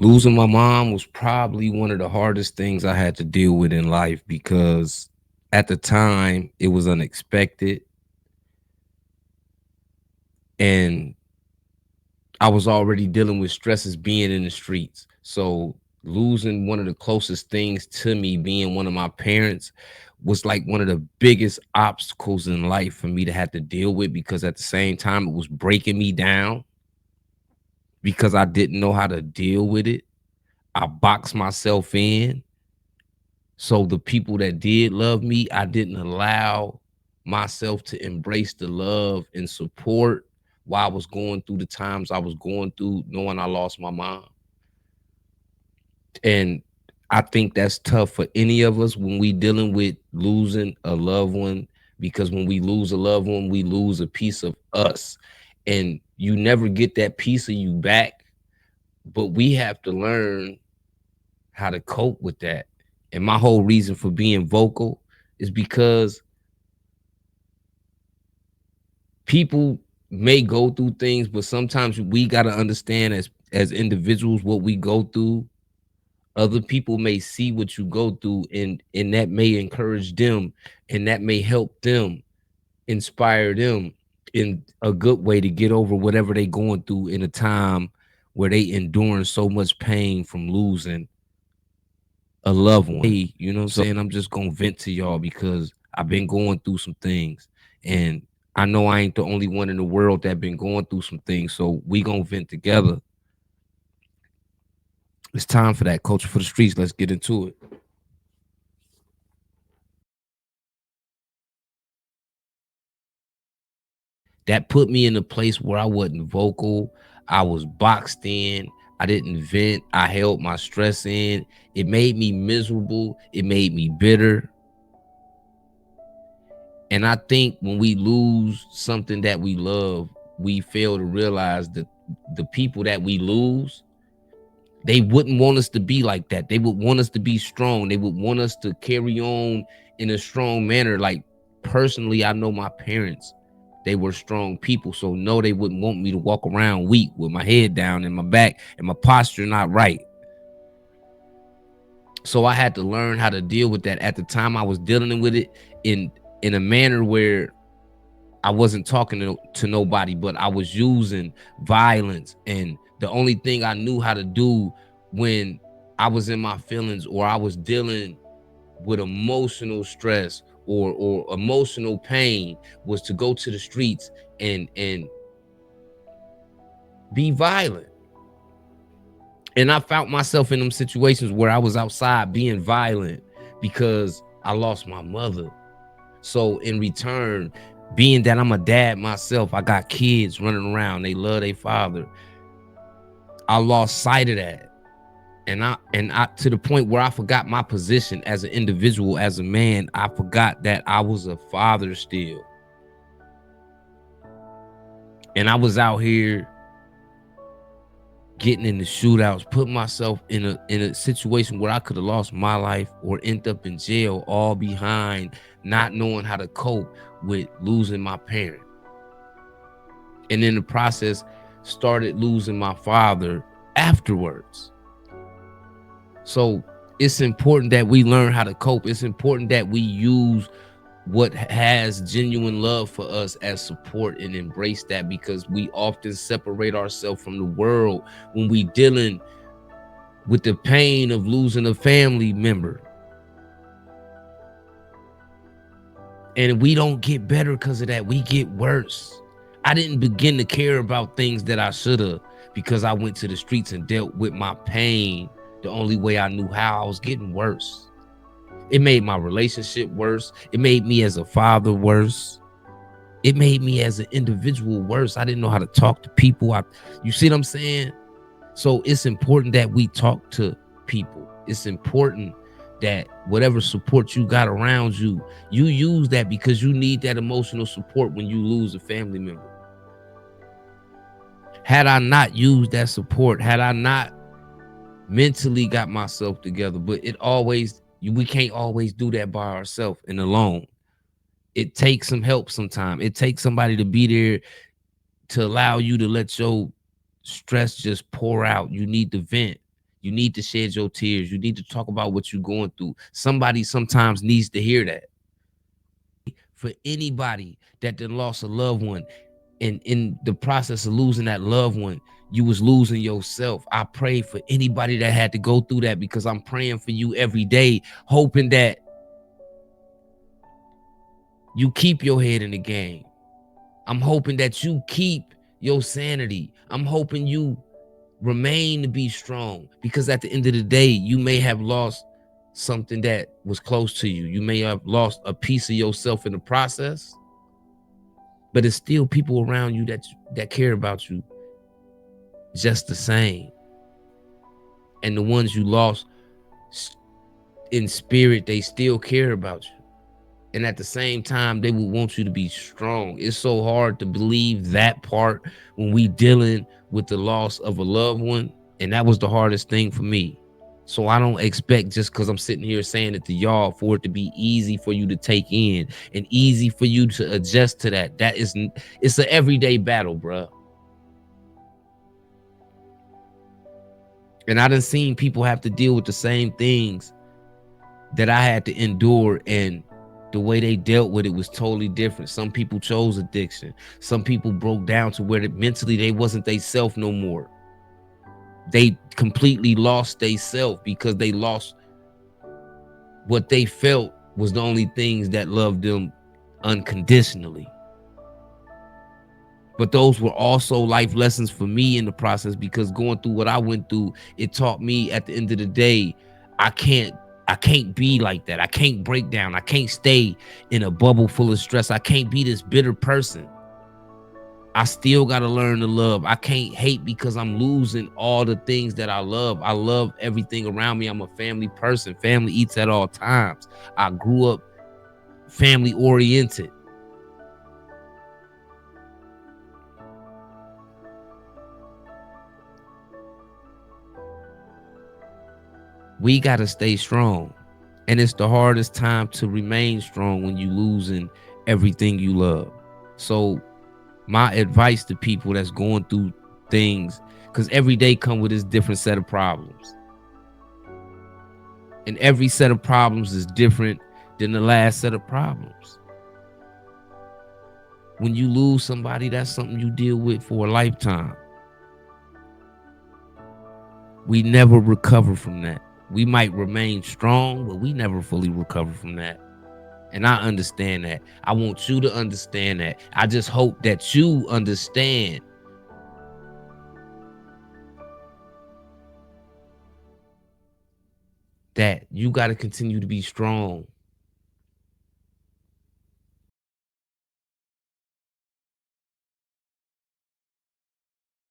Losing my mom was probably one of the hardest things I had to deal with in life because at the time it was unexpected and I was already dealing with stresses being in the streets. So losing one of the closest things to me, being one of my parents, was like one of the biggest obstacles in life for me to have to deal with because at the same time it was breaking me down because I didn't know how to deal with it. I boxed myself in. So the people that did love me, I didn't allow myself to embrace the love and support while I was going through the times I was going through, knowing I lost my mom. And I think that's tough for any of us when we dealing with losing a loved one, because when we lose a loved one, we lose a piece of us. And you never get that piece of you back, but we have to learn how to cope with that. And my whole reason for being vocal is because people may go through things, but sometimes we got to understand as individuals what we go through. Other people may see what you go through, and that may encourage them, and that may help them, inspire them in a good way to get over whatever they going through in a time where they enduring so much pain from losing a loved one. Hey, you know what I'm saying? I'm just gonna vent to y'all because I've been going through some things, and I know I ain't the only one in the world that been going through some things. So we gonna vent together. It's time for that culture for the streets. Let's get into it. That put me in a place where I wasn't vocal. I was boxed in. I didn't vent. I held my stress in. It made me miserable. It made me bitter. And I think when we lose something that we love, we fail to realize that the people that we lose, they wouldn't want us to be like that. They would want us to be strong. They would want us to carry on in a strong manner. Like personally, I know my parents, they were strong people. So no, they wouldn't want me to walk around weak with my head down and my back and my posture not right. So I had to learn how to deal with that. At the time I was dealing with it in a manner where I wasn't talking to nobody, but I was using violence. And the only thing I knew how to do when I was in my feelings or I was dealing with emotional stress or emotional pain was to go to the streets and be violent. And I found myself in them situations where I was outside being violent because I lost my mother. So in return, being that I'm a dad myself, I got kids running around, they love their father. I lost sight of that. And I to the point where I forgot my position as an individual, as a man. I forgot that I was a father still. And I was out here getting in the shootouts, putting myself in a situation where I could have lost my life or end up in jail, all behind not knowing how to cope with losing my parent. And in the process, started losing my father afterwards. So it's important that we learn how to cope. It's important that we use what has genuine love for us as support and embrace that, because we often separate ourselves from the world when we dealing with the pain of losing a family member. And we don't get better because of that. We get worse. I didn't begin to care about things that I should have because I went to the streets and dealt with my pain the only way I knew how. I was getting worse. It made my relationship worse. It made me as a father worse. It made me as an individual worse. I didn't know how to talk to people. You see what I'm saying? So it's important that we talk to people. It's important that whatever support you got around you, you use that, because you need that emotional support when you lose a family member. Had I not used that support, had I not mentally got myself together, but we can't always do that by ourselves and alone. It takes some help sometimes. It takes somebody to be there to allow you to let your stress just pour out. You need to vent. You need to shed your tears. You need to talk about what you're going through. Somebody sometimes needs to hear that. For anybody that then lost a loved one, and in the process of losing that loved one, you was losing yourself. I pray for anybody that had to go through that, because I'm praying for you every day, hoping that you keep your head in the game. I'm hoping that you keep your sanity. I'm hoping you remain to be strong, because at the end of the day, you may have lost something that was close to you. You may have lost a piece of yourself in the process, but it's still people around you that care about you just the same. And the ones you lost in spirit, they still care about you. And at the same time, they will want you to be strong. It's so hard to believe that part when we dealing with the loss of a loved one. And that was the hardest thing for me. So I don't expect, just because I'm sitting here saying it to y'all, for it to be easy for you to take in and easy for you to adjust to that. It's an everyday battle, bruh. And I done seen people have to deal with the same things that I had to endure, and the way they dealt with it was totally different. Some people chose addiction. Some people broke down to where mentally they wasn't they self no more. They completely lost they self because they lost what they felt was the only things that loved them unconditionally. But those were also life lessons for me in the process, because going through what I went through, it taught me at the end of the day, I can't be like that. I can't break down. I can't stay in a bubble full of stress. I can't be this bitter person. I still got to learn to love. I can't hate because I'm losing all the things that I love. I love everything around me. I'm a family person. Family eats at all times. I grew up family oriented. We got to stay strong. And it's the hardest time to remain strong when you losing everything you love. So my advice to people that's going through things, because every day come with this different set of problems. And every set of problems is different than the last set of problems. When you lose somebody, that's something you deal with for a lifetime. We never recover from that. We might remain strong, but we never fully recover from that. And I understand that. I want you to understand that. I just hope that you understand that you got to continue to be strong.